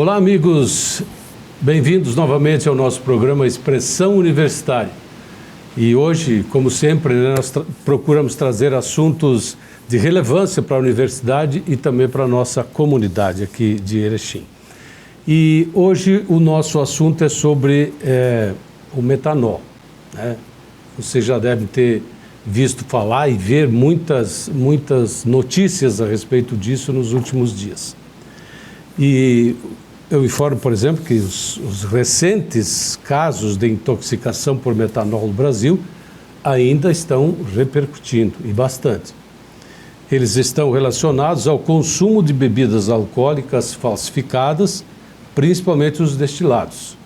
Olá, amigos, bem-vindos novamente ao nosso programa Expressão Universitária. E hoje, como sempre, nós procuramos trazer assuntos de relevância para a universidade e também para a nossa comunidade aqui de Erechim. E hoje o nosso assunto é sobre o metanol, né? Vocês já devem ter visto falar e ver muitas notícias a respeito disso nos últimos dias. E eu informo, por exemplo, que os recentes casos de intoxicação por metanol no Brasil ainda estão repercutindo, e bastante. Eles estão relacionados ao consumo de bebidas alcoólicas falsificadas, principalmente os destilados.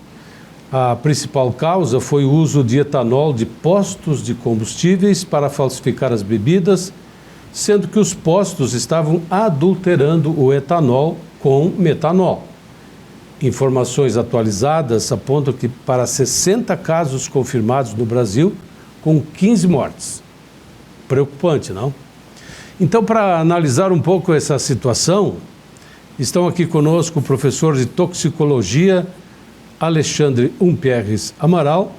A principal causa foi o uso de etanol de postos de combustíveis para falsificar as bebidas, sendo que os postos estavam adulterando o etanol com metanol. Informações atualizadas apontam que para 60 casos confirmados no Brasil, com 15 mortes. Preocupante, não? Então, para analisar um pouco essa situação, estão aqui conosco o professor de toxicologia Alexandre Umpierres Amaral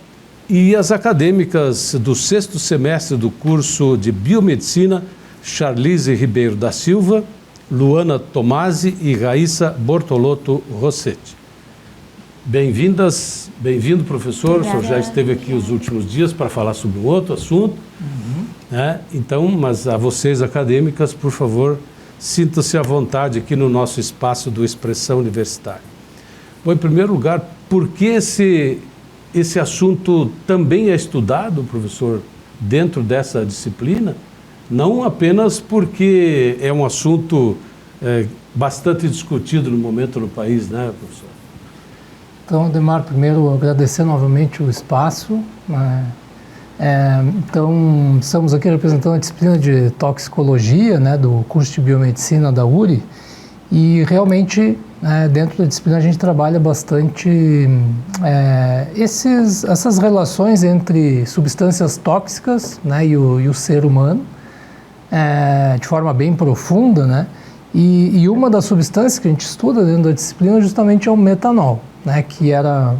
e as acadêmicas do 6º semestre do curso de Biomedicina, Charlize Ribeiro da Silva, Luana Tomasi e Raíssa Bortolotto Rossetti. Bem-vindas, bem-vindo, professor. Obrigada. O senhor já esteve aqui os últimos dias para falar sobre um outro assunto. Né? Então, mas a vocês, acadêmicas, por favor, sintam-se à vontade aqui no nosso espaço do Expressão Universitária. Bom, em primeiro lugar, por que esse assunto também é estudado, professor, dentro dessa disciplina? Não apenas porque é um assunto bastante discutido no momento no país, né, professor? Então, Ademar, primeiro agradecer novamente o espaço. Então, estamos aqui representando a disciplina de toxicologia, né, do curso de biomedicina da URI, e realmente dentro da disciplina a gente trabalha bastante essas relações entre substâncias tóxicas, né, e o ser humano, de forma bem profunda, né? E uma das substâncias que a gente estuda dentro da disciplina justamente é o metanol, né, que era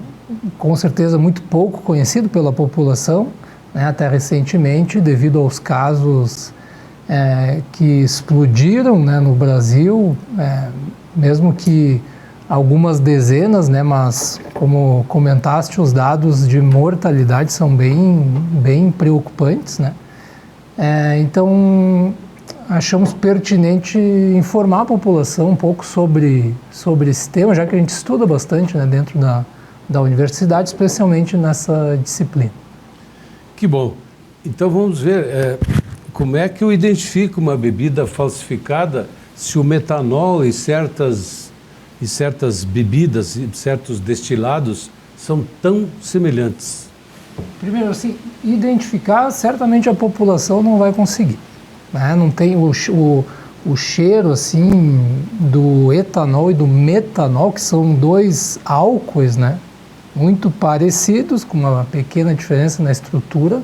com certeza muito pouco conhecido pela população, né, até recentemente, devido aos casos que explodiram, né, no Brasil, mesmo que algumas dezenas, né, mas como comentaste, os dados de mortalidade são bem preocupantes, né? Então, achamos pertinente informar a população um pouco sobre esse tema, já que a gente estuda bastante, né, dentro da universidade, especialmente nessa disciplina. Que bom. Então vamos ver como é que eu identifico uma bebida falsificada se o metanol e certas bebidas e certos destilados são tão semelhantes. Primeiro, assim, identificar, certamente a população não vai conseguir, né? Não tem o cheiro, assim, do etanol e do metanol, que são dois álcoois, né, muito parecidos, com uma pequena diferença na estrutura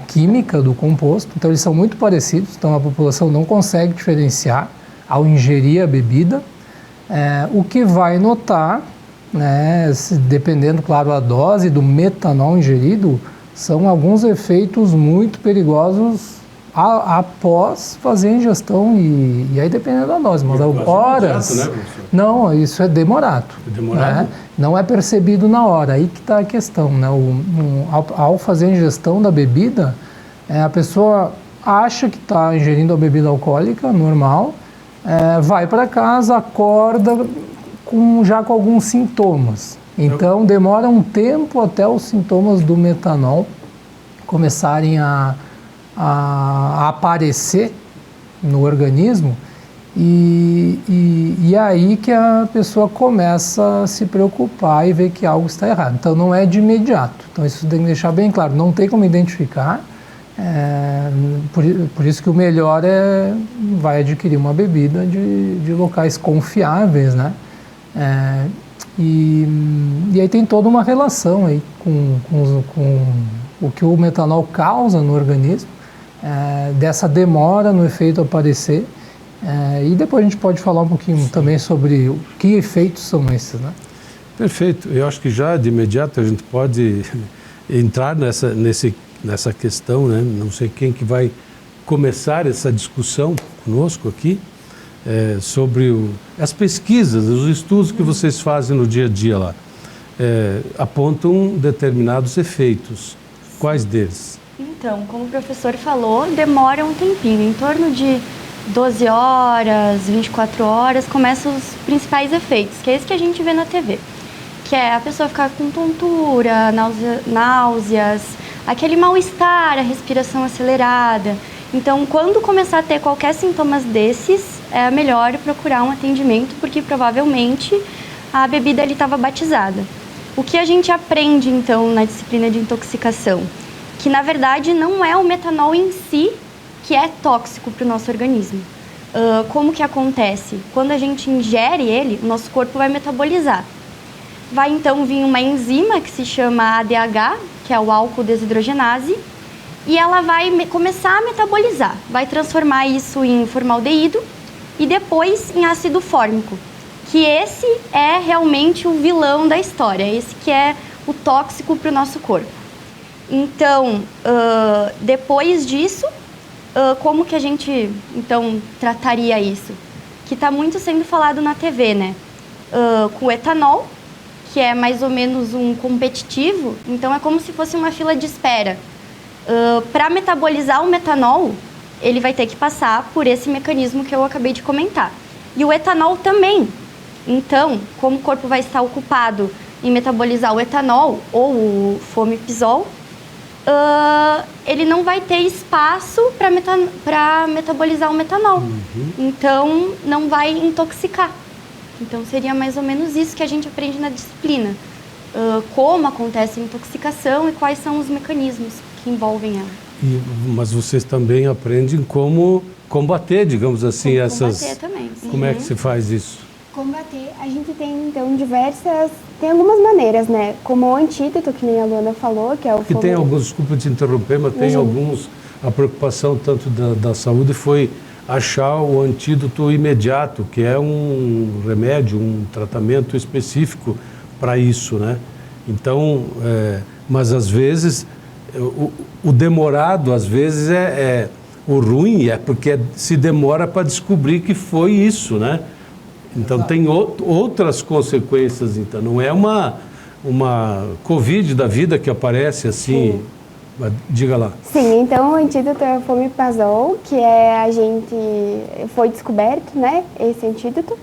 química do composto. Então, eles são muito parecidos, então a população não consegue diferenciar ao ingerir a bebida. O que vai notar, né, dependendo, claro, a dose do metanol ingerido, são alguns efeitos muito perigosos após fazer a ingestão, e aí dependendo da dose, mas horas... Demorado, né, professor? Não, isso é demorado. Demorado? Né? Não é percebido na hora, aí que está a questão, né? Ao fazer a ingestão da bebida, a pessoa acha que está ingerindo a bebida alcoólica normal, vai para casa, acorda já com alguns sintomas. Então, demora um tempo até os sintomas do metanol começarem a aparecer no organismo, e aí que a pessoa começa a se preocupar e ver que algo está errado. Então, não é de imediato. Então, isso tem que deixar bem claro. Não tem como identificar. Por isso que o melhor vai adquirir uma bebida de locais confiáveis, né? E aí tem toda uma relação aí com o que o metanol causa no organismo, dessa demora no efeito aparecer, E depois a gente pode falar um pouquinho também sobre que efeitos são esses, né? Perfeito. Eu acho que já de imediato a gente pode entrar nessa questão, né? Não sei quem que vai começar essa discussão conosco aqui, sobre as pesquisas, os estudos que vocês fazem no dia a dia lá. Apontam determinados efeitos. Quais deles? Então, como o professor falou, demora um tempinho, em torno de 12 horas, 24 horas, começam os principais efeitos, que é esse que a gente vê na TV, que é a pessoa ficar com tontura, náuseas, aquele mal-estar, a respiração acelerada. Então, quando começar a ter qualquer sintomas desses, é melhor procurar um atendimento, porque provavelmente a bebida estava batizada. O que a gente aprende, então, na disciplina de intoxicação? Que, na verdade, não é o metanol em si que é tóxico para o nosso organismo. Como que acontece? Quando a gente ingere ele, o nosso corpo vai metabolizar. Vai, então, vir uma enzima que se chama ADH, que é o álcool desidrogenase, e ela vai começar a metabolizar. Vai transformar isso em formaldeído e depois em ácido fórmico, que esse é realmente o vilão da história, esse que é o tóxico para o nosso corpo. Então, depois disso, como que a gente, então, trataria isso? Que está muito sendo falado na TV, né? Com o etanol, que é mais ou menos um competitivo, então é como se fosse uma fila de espera. Para metabolizar o metanol, ele vai ter que passar por esse mecanismo que eu acabei de comentar. E o etanol também. Então, como o corpo vai estar ocupado em metabolizar o etanol ou o fomepizol, ele não vai ter espaço para metabolizar o metanol. Então, não vai intoxicar. Então, seria mais ou menos isso que a gente aprende na disciplina. Como acontece a intoxicação e quais são os mecanismos que envolvem ela. Mas vocês também aprendem como combater, digamos assim, Combater também. Como é que se faz isso? Combater, a gente tem, então, tem algumas maneiras, né? Como o antídoto, que nem a Luana falou, que é o Que tem alguns, desculpa te interromper, mas tem alguns, a preocupação tanto da saúde foi achar o antídoto imediato, que é um remédio, um tratamento específico para isso, né? Então, mas às vezes, o demorado, às vezes, o ruim é porque se demora para descobrir que foi isso, né? Então, tem outras consequências, então, não é uma Covid da vida que aparece assim. Sim. Diga lá. Sim, então o antídoto é o fomepizol, que foi descoberto, né, esse antídoto.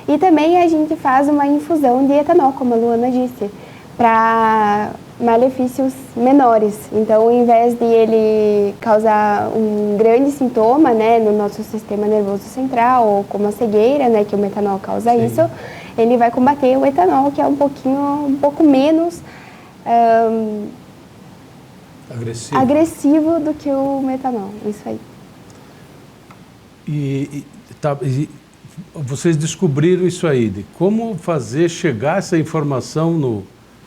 E também a gente faz uma infusão de etanol, como a Luana disse, para malefícios menores. Então, ao invés de ele causar um grande sintoma, né, no nosso sistema nervoso central, ou como a cegueira, né, que o metanol causa isso, ele vai combater o etanol, que é um pouco menos agressivo do que o metanol. Isso aí. E vocês descobriram isso aí, de como fazer chegar essa informação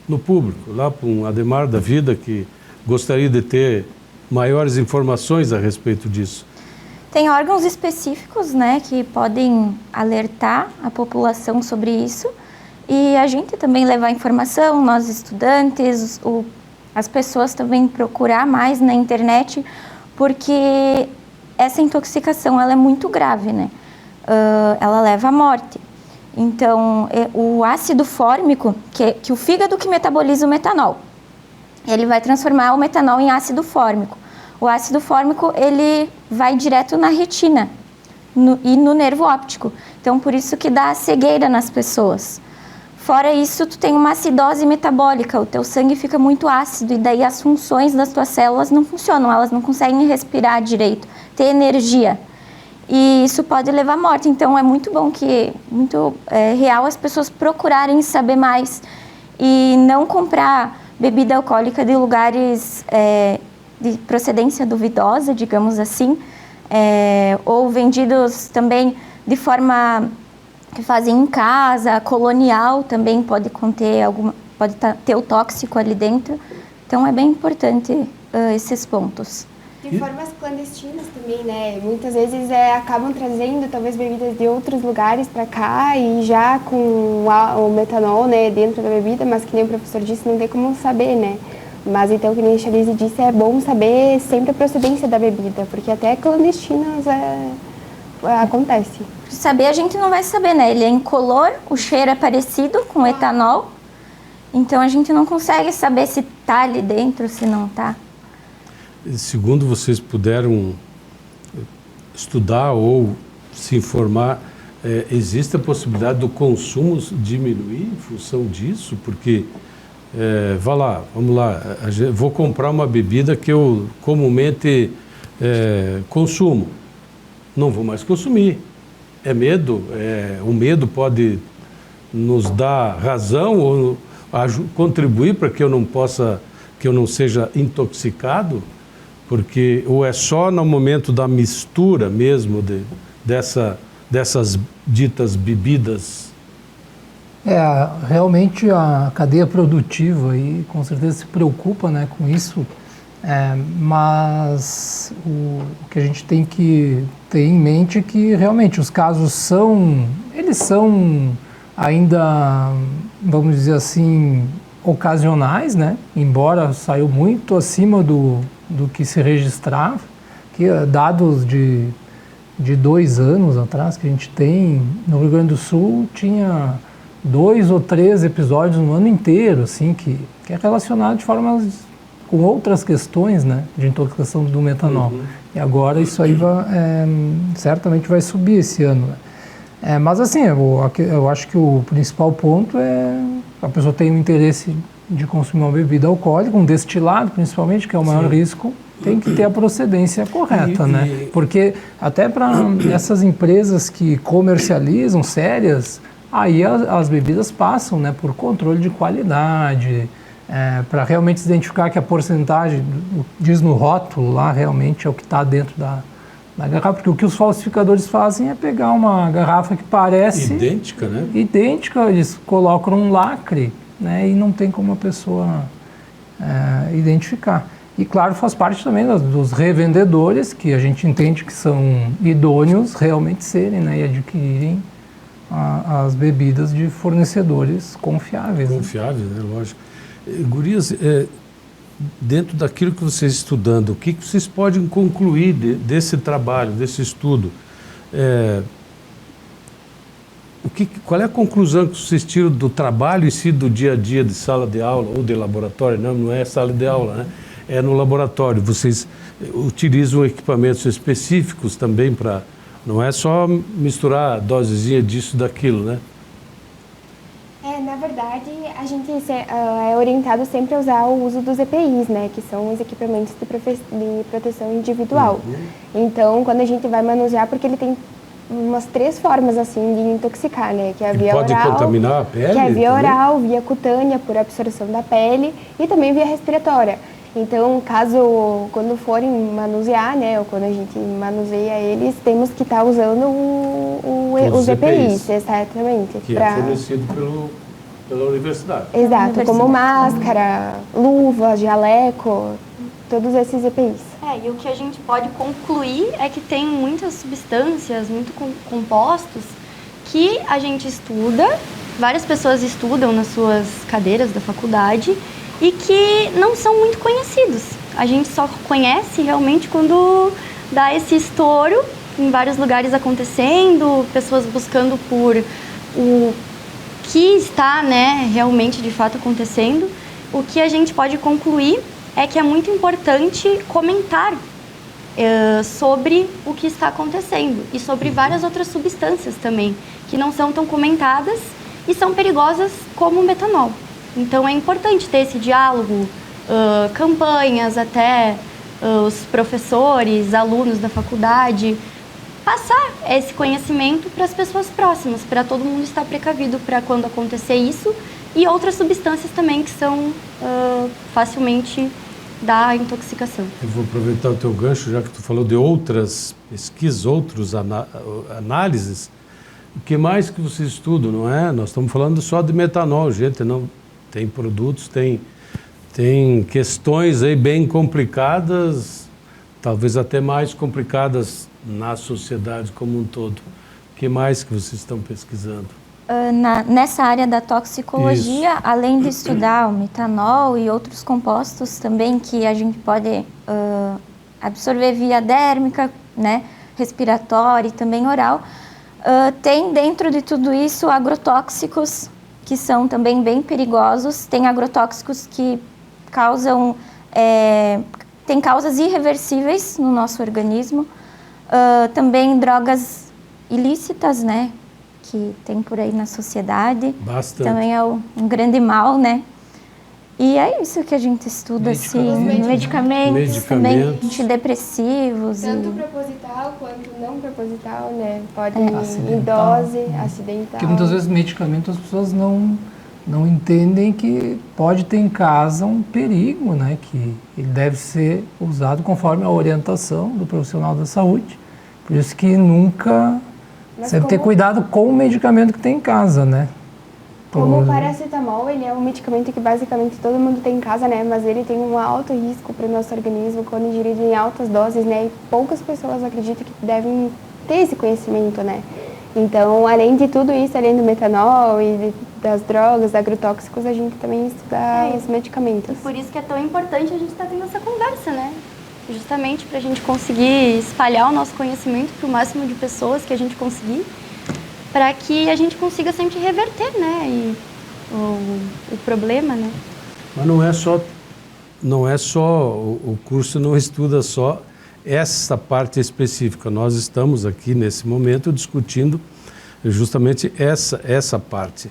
no público, lá para um Ademar da vida que gostaria de ter maiores informações a respeito disso. Tem órgãos específicos, né, que podem alertar a população sobre isso e a gente também levar informação, nós estudantes, as pessoas também procurar mais na internet, porque essa intoxicação ela é muito grave, né? Ela leva à morte. Então, o ácido fórmico, que o fígado que metaboliza o metanol, ele vai transformar o metanol em ácido fórmico. O ácido fórmico, ele vai direto na retina e no nervo óptico. Então, por isso que dá cegueira nas pessoas. Fora isso, tu tem uma acidose metabólica, o teu sangue fica muito ácido e daí as funções das tuas células não funcionam, elas não conseguem respirar direito, ter energia. E isso pode levar à morte. Então, é muito bom muito real as pessoas procurarem saber mais e não comprar bebida alcoólica de lugares de procedência duvidosa, digamos assim, ou vendidos também de forma que fazem em casa, colonial também pode conter ter o tóxico ali dentro. Então, é bem importante esses pontos. De formas clandestinas também, né? Muitas vezes acabam trazendo talvez bebidas de outros lugares para cá e já com o metanol, né, dentro da bebida, mas que nem o professor disse, não tem como saber, né? Mas então, que nem a Charlize disse, é bom saber sempre a procedência da bebida, porque até clandestinas acontece. Saber a gente não vai saber, né? Ele é incolor, o cheiro é parecido com etanol, então a gente não consegue saber se tá ali dentro, se não tá. Segundo vocês puderam estudar ou se informar, existe a possibilidade do consumo diminuir em função disso? Porque, vamos lá, vou comprar uma bebida que eu comumente consumo. Não vou mais consumir. É medo? O medo pode nos dar razão ou contribuir para que eu não seja intoxicado? Porque ou é só no momento da mistura mesmo dessas ditas bebidas? Realmente a cadeia produtiva aí com certeza se preocupa, né, com isso, mas o que a gente tem que ter em mente é que realmente os casos são ainda, vamos dizer assim, ocasionais, né, embora saiu muito acima do que se registrava, que dados de 2 anos atrás que a gente tem no Rio Grande do Sul, tinha 2 ou 3 episódios no ano inteiro, assim, que é relacionado de formas com outras questões, né, de intoxicação do metanol. E agora isso aí certamente vai subir esse ano, né. Mas assim, eu acho que o principal ponto é a pessoa tem um interesse de consumir uma bebida alcoólica, um destilado principalmente, que é o maior risco, tem que ter a procedência correta, né? Porque até para essas empresas que comercializam sérias, aí as bebidas passam, né, por controle de qualidade, para realmente identificar que a porcentagem, diz no rótulo lá, realmente é o que está dentro da garrafa, porque o que os falsificadores fazem é pegar uma garrafa que parece... Idêntica, né? Idêntica, eles colocam um lacre, né, e não tem como a pessoa identificar. E claro, faz parte também dos revendedores, que a gente entende que são idôneos realmente serem, né, e adquirirem as bebidas de fornecedores confiáveis. Confiáveis, né, lógico. Gurias, dentro daquilo que vocês estudando, o que vocês podem concluir desse trabalho, desse estudo? Qual é a conclusão que vocês tiram do trabalho em si, do dia a dia de sala de aula ou de laboratório? Não é sala de aula, né? É no laboratório. Vocês utilizam equipamentos específicos também para... Não é só misturar a dosezinha disso, daquilo, né? Na verdade, a gente é orientado sempre a usar o uso dos EPIs, né? Que são os equipamentos de proteção individual. Então, quando a gente vai manusear, porque ele tem umas 3 formas assim de intoxicar, né? Que é a via oral, pode contaminar a pele? Que é a via também? oral, via cutânea por absorção da pele e também via respiratória. Então, quando forem manusear, né, ou quando a gente manuseia eles, temos que estar usando os EPIs, exatamente. Que é fornecido pela universidade. Exato, como máscara, luva, jaleco, todos esses EPIs. E o que a gente pode concluir é que tem muitas substâncias, muito compostos, que a gente estuda, várias pessoas estudam nas suas cadeiras da faculdade, e que não são muito conhecidos. A gente só conhece realmente quando dá esse estouro, em vários lugares acontecendo, pessoas buscando por o que está, né, realmente de fato acontecendo. O que a gente pode concluir é que é muito importante comentar sobre o que está acontecendo e sobre várias outras substâncias também, que não são tão comentadas e são perigosas como o metanol. Então é importante ter esse diálogo, campanhas até os professores, alunos da faculdade, passar esse conhecimento para as pessoas próximas, para todo mundo estar precavido para quando acontecer isso e outras substâncias também que são facilmente da intoxicação. Eu vou aproveitar o teu gancho, já que tu falou de outras pesquisas, outras análises. O que mais que vocês estudam, não é? Nós estamos falando só de metanol, gente, não tem produtos, tem questões aí bem complicadas talvez até mais complicadas na sociedade como um todo. O que mais que vocês estão pesquisando? Nessa área da toxicologia, Isso. além de estudar o metanol e outros compostos também que a gente pode absorver via dérmica, né, respiratória e também oral, tem dentro de tudo isso agrotóxicos que são também bem perigosos. Tem agrotóxicos que causam, tem causas irreversíveis no nosso organismo. Também drogas ilícitas, né, que tem por aí na sociedade. Bastante. Também é um grande mal, né? E é isso que a gente estuda, assim, medicamentos também, antidepressivos. Tanto proposital quanto não proposital, né? Pode ir em dose, acidental. Porque muitas vezes medicamento as pessoas não entendem que pode ter em casa um perigo, né? Que ele deve ser usado conforme a orientação do profissional da saúde. Por isso que nunca... Você deve ter cuidado com o medicamento que tem em casa, né? Como o paracetamol, ele é um medicamento que basicamente todo mundo tem em casa, né? Mas ele tem um alto risco para o nosso organismo quando ingerido em altas doses, né? E poucas pessoas acreditam que devem ter esse conhecimento, né? Então, além de tudo isso, além do metanol e das drogas, agrotóxicos, a gente também estuda os medicamentos. Por isso que é tão importante a gente estar tendo essa conversa, né? Justamente para a gente conseguir espalhar o nosso conhecimento para o máximo de pessoas que a gente conseguir, para que a gente consiga sempre reverter, né, o problema, né. Mas não é só o curso não estuda só essa parte específica. Nós estamos aqui nesse momento discutindo justamente essa parte,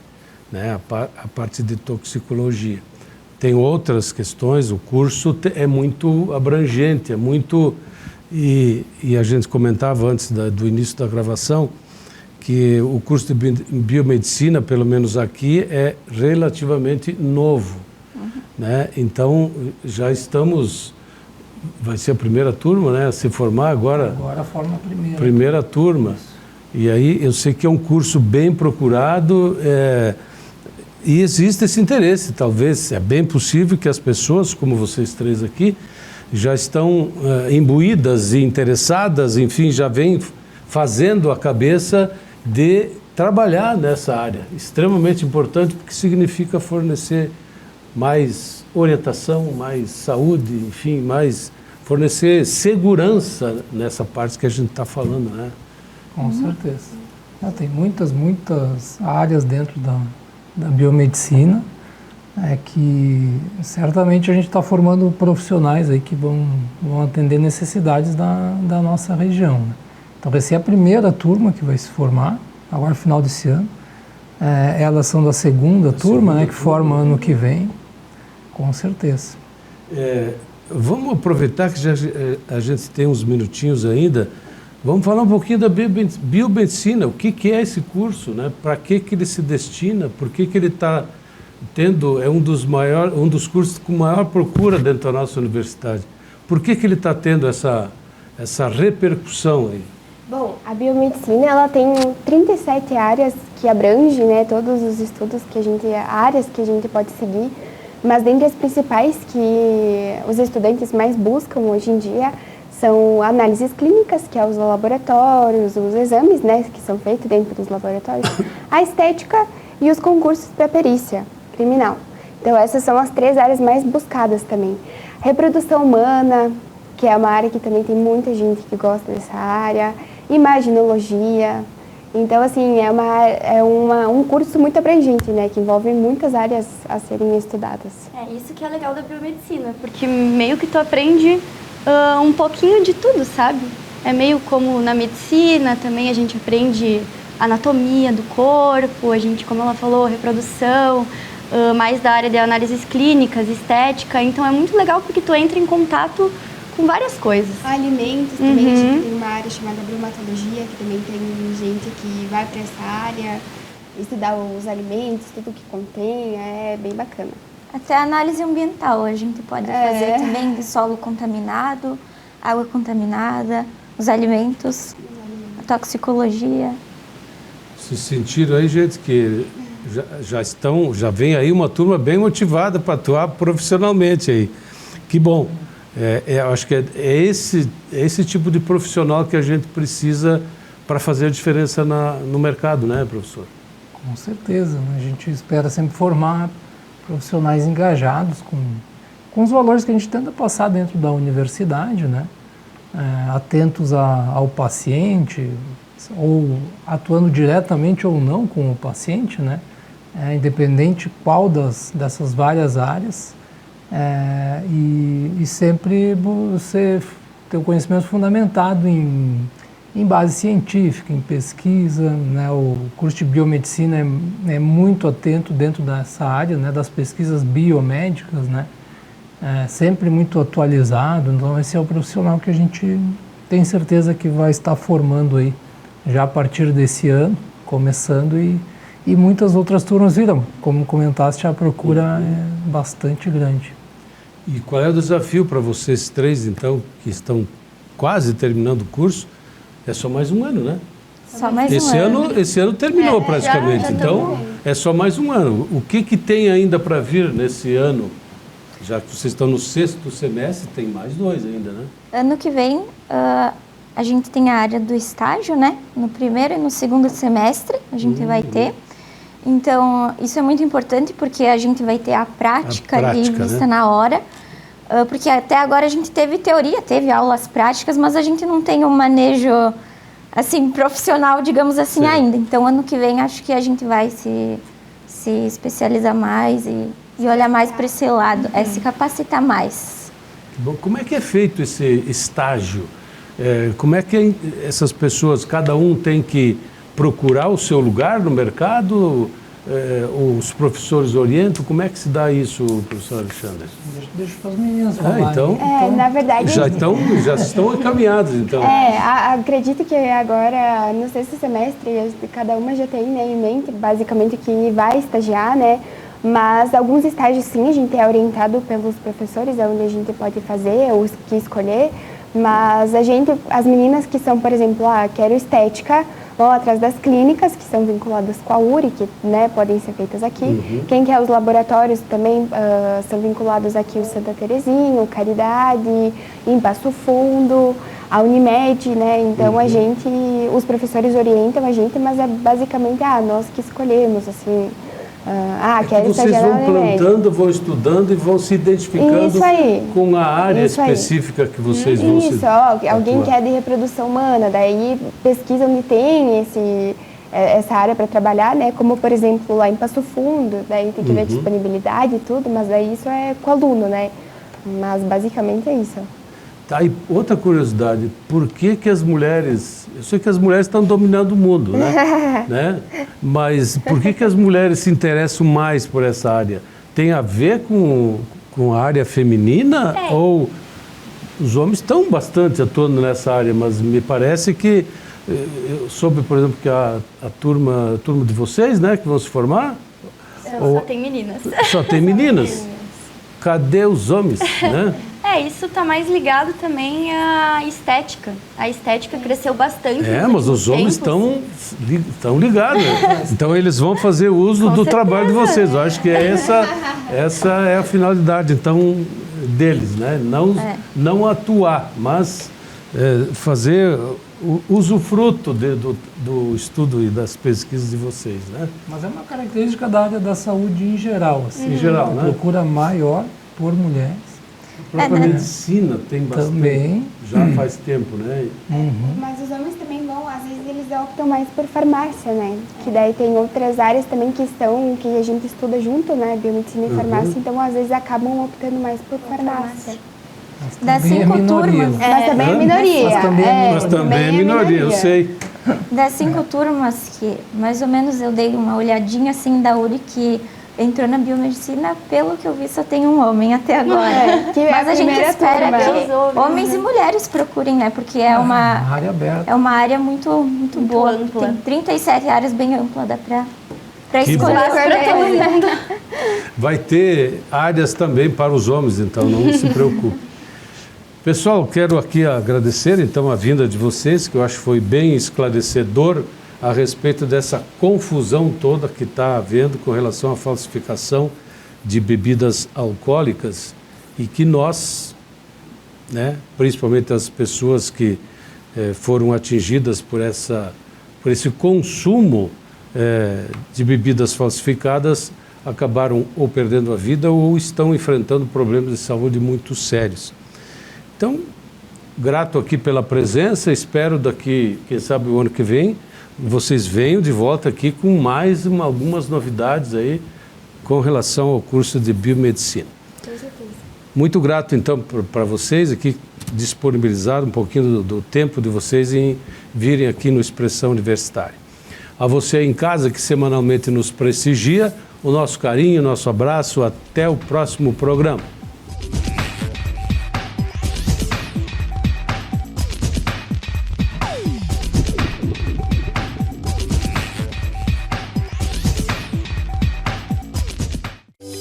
né, a parte de toxicologia. Tem outras questões, o curso é muito abrangente, é muito... E a gente comentava antes do início da gravação que o curso de biomedicina, pelo menos aqui, é relativamente novo. Né? Então, já estamos... Vai ser a primeira turma, né? A se formar agora. Agora forma a primeira. Primeira turma. E aí eu sei que é um curso bem procurado e existe esse interesse. Talvez é bem possível que as pessoas, como vocês três aqui, já estão imbuídas e interessadas, enfim, já vêm fazendo a cabeça de trabalhar nessa área. Extremamente importante porque significa fornecer mais orientação, mais saúde, enfim, mais fornecer segurança nessa parte que a gente está falando, né? Com certeza. Tem muitas áreas dentro da biomedicina que certamente a gente está formando profissionais aí que vão atender necessidades da nossa região. Né? Então, essa é a primeira turma que vai se formar, agora no final desse ano. Elas são da segunda turma, né, que forma ano que vem. Com certeza. Vamos aproveitar que a gente tem uns minutinhos ainda. Vamos falar um pouquinho da biomedicina. O que é esse curso, né? Para que ele se destina? Por que ele está tendo... É um dos cursos com maior procura dentro da nossa universidade. Por que ele está tendo essa repercussão aí? Bom, a biomedicina ela tem 37 áreas que abrange, né, todos os estudos áreas que a gente pode seguir. Mas dentre as principais que os estudantes mais buscam hoje em dia são análises clínicas, que é os laboratórios, os exames, né, que são feitos dentro dos laboratórios, a estética e os concursos para perícia criminal. Então essas são as 3 áreas mais buscadas também. Reprodução humana, que é uma área que também tem muita gente que gosta dessa área, imaginologia. Então, assim, é um curso muito abrangente, né? Que envolve muitas áreas a serem estudadas. Isso que é legal da biomedicina, porque meio que tu aprende um pouquinho de tudo, sabe? É meio como na medicina, também a gente aprende anatomia do corpo, a gente, como ela falou, reprodução, mais da área de análises clínicas, estética. Então, é muito legal porque tu entra em contato com várias coisas. Alimentos também, a gente tem uma área chamada bromatologia, que também tem gente que vai para essa área, estudar os alimentos, tudo que contém, é bem bacana. Até a análise ambiental a gente pode fazer também de solo contaminado, água contaminada, os alimentos, a toxicologia. Se sentiram aí, gente, que já vem aí uma turma bem motivada para atuar profissionalmente aí. Que bom. Eu acho que é esse tipo de profissional que a gente precisa para fazer a diferença no mercado, né, professor? Com certeza, né? A gente espera sempre formar profissionais engajados com os valores que a gente tenta passar dentro da universidade, né? Atentos ao paciente, ou atuando diretamente ou não com o paciente, né? Independente qual dessas várias áreas, e sempre você ter o conhecimento fundamentado em base científica, em pesquisa, né? O curso de biomedicina é muito atento dentro dessa área, né? Das pesquisas biomédicas, né? Sempre muito atualizado. Então esse é o profissional que a gente tem certeza que vai estar formando aí já a partir desse ano, começando, e muitas outras turmas virão. Como comentaste, a procura é bastante grande. E qual é o desafio para vocês três, então, que estão quase terminando o curso? É só mais um ano, né? Só mais um ano. Esse ano terminou praticamente, já então é só mais um ano. O que tem ainda para vir nesse ano? Já que vocês estão no 6º semestre, tem mais 2 ainda, né? Ano que vem, a gente tem a área do estágio, né? No 1º e no 2º semestre a gente vai ter. Então, isso é muito importante porque a gente vai ter a prática ali vista, né, na hora. Porque até agora a gente teve teoria, teve aulas práticas, mas a gente não tem um manejo, assim, profissional, digamos assim, ainda. Então, ano que vem, acho que a gente vai se especializar mais e olhar mais para esse lado, se capacitar mais. Bom, como é que é feito esse estágio? Como é que essas pessoas, cada um tem que procurar o seu lugar no mercado? Os professores orientam? Como é que se dá isso, professor Alexandre? Deixa as meninas falarem. Então, na verdade... Já estão encaminhados, então. Acredito que agora, no 6º semestre, cada uma já tem, né, em mente, basicamente, que vai estagiar, né? Mas alguns estágios, sim, a gente é orientado pelos professores, onde a gente pode fazer, ou que escolher. Mas as meninas que são, por exemplo, quero estética, vão atrás das clínicas, que são vinculadas com a URI, que, né, podem ser feitas aqui. Quem quer os laboratórios também são vinculados aqui, o Santa Terezinha, o Caridade, em Passo Fundo, a Unimed, né? Então os professores orientam a gente, mas é basicamente nós que escolhemos, assim. Quero vocês vão plantando, vão estudando e vão se identificando com a área específica que vocês vão se alguém quer de reprodução humana, daí pesquisa onde tem essa área para trabalhar, né? Como, por exemplo, lá em Passo Fundo, daí tem que ver a disponibilidade e tudo, mas daí isso é com o aluno, né? Mas basicamente é isso. Tá, e outra curiosidade, por que as mulheres... Eu sei que as mulheres estão dominando o mundo, né? Mas por que as mulheres se interessam mais por essa área? Tem a ver com a área feminina? Ou os homens estão bastante atuando nessa área, mas me parece que... Eu soube, por exemplo, que a turma de vocês, né, que vão se formar... Só tem meninas. Só tem meninas? Cadê os homens, né? Isso está mais ligado também à estética. A estética cresceu bastante. Mas os homens estão ligados. Então eles vão fazer uso do trabalho de vocês. Eu acho que essa é a finalidade, então, deles, né? Não atuar, mas fazer usufruto do estudo e das pesquisas de vocês, né? Mas é uma característica da área da saúde em geral. Assim, em geral, né? Procura maior por mulheres. A própria medicina tem bastante, também. Já faz tempo, né? Mas os homens também vão, às vezes eles optam mais por farmácia, né? Que daí tem outras áreas também que a gente estuda junto, né? Biomedicina e farmácia, então às vezes acabam optando mais por farmácia. Das 5 turmas. Mas também é minoria. Mas também é minoria, eu sei. Das 5 turmas que mais ou menos eu dei uma olhadinha assim da URI que entrou na biomedicina, pelo que eu vi, só tem um homem até agora. Mas a gente espera que homens e mulheres procurem, né? Porque é uma área aberta. É uma área muito boa. Ampla. Tem 37 áreas bem amplas, dá para escolher para todo mundo. Vai ter áreas também para os homens, então não se preocupe. Pessoal, quero aqui agradecer então a vinda de vocês, que eu acho que foi bem esclarecedor a respeito dessa confusão toda que está havendo com relação à falsificação de bebidas alcoólicas e que nós né? Principalmente as pessoas que foram atingidas por esse consumo de bebidas falsificadas, acabaram ou perdendo a vida ou estão enfrentando problemas de saúde muito sérios. Então, grato aqui pela presença, espero daqui, quem sabe o ano que vem, vocês venham de volta aqui com mais algumas novidades aí com relação ao curso de biomedicina. Com certeza. Muito grato então para vocês aqui, disponibilizar um pouquinho do tempo de vocês em virem aqui no Expressão Universitária. A você em casa que semanalmente nos prestigia, o nosso carinho, o nosso abraço, até o próximo programa.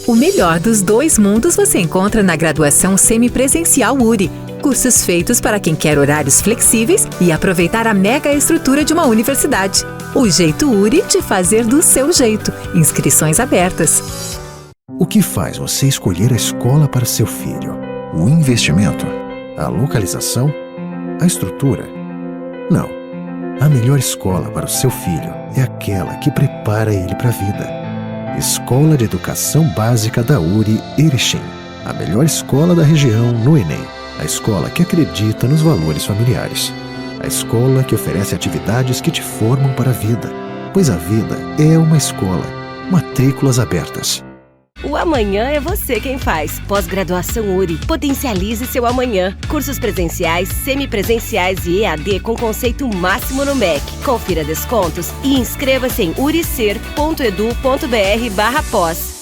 O melhor dos dois mundos você encontra na graduação semipresencial URI. Cursos feitos para quem quer horários flexíveis e aproveitar a mega estrutura de uma universidade. O jeito URI de fazer do seu jeito. Inscrições abertas. O que faz você escolher a escola para seu filho? O investimento? A localização? A estrutura? Não. A melhor escola para o seu filho é aquela que prepara ele para a vida. Escola de Educação Básica da URI Erechim. A melhor escola da região no Enem. A escola que acredita nos valores familiares. A escola que oferece atividades que te formam para a vida. Pois a vida é uma escola. Matrículas abertas. O amanhã é você quem faz. Pós-graduação URI. Potencialize seu amanhã. Cursos presenciais, semipresenciais e EAD com conceito máximo no MEC. Confira descontos e inscreva-se em uricer.edu.br/pós.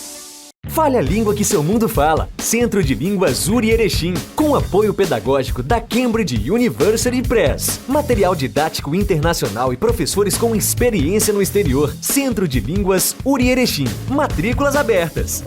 Fale a língua que seu mundo fala. Centro de Línguas URI Erechim, com apoio pedagógico da Cambridge University Press. Material didático internacional e professores com experiência no exterior. Centro de Línguas URI Erechim. Matrículas abertas.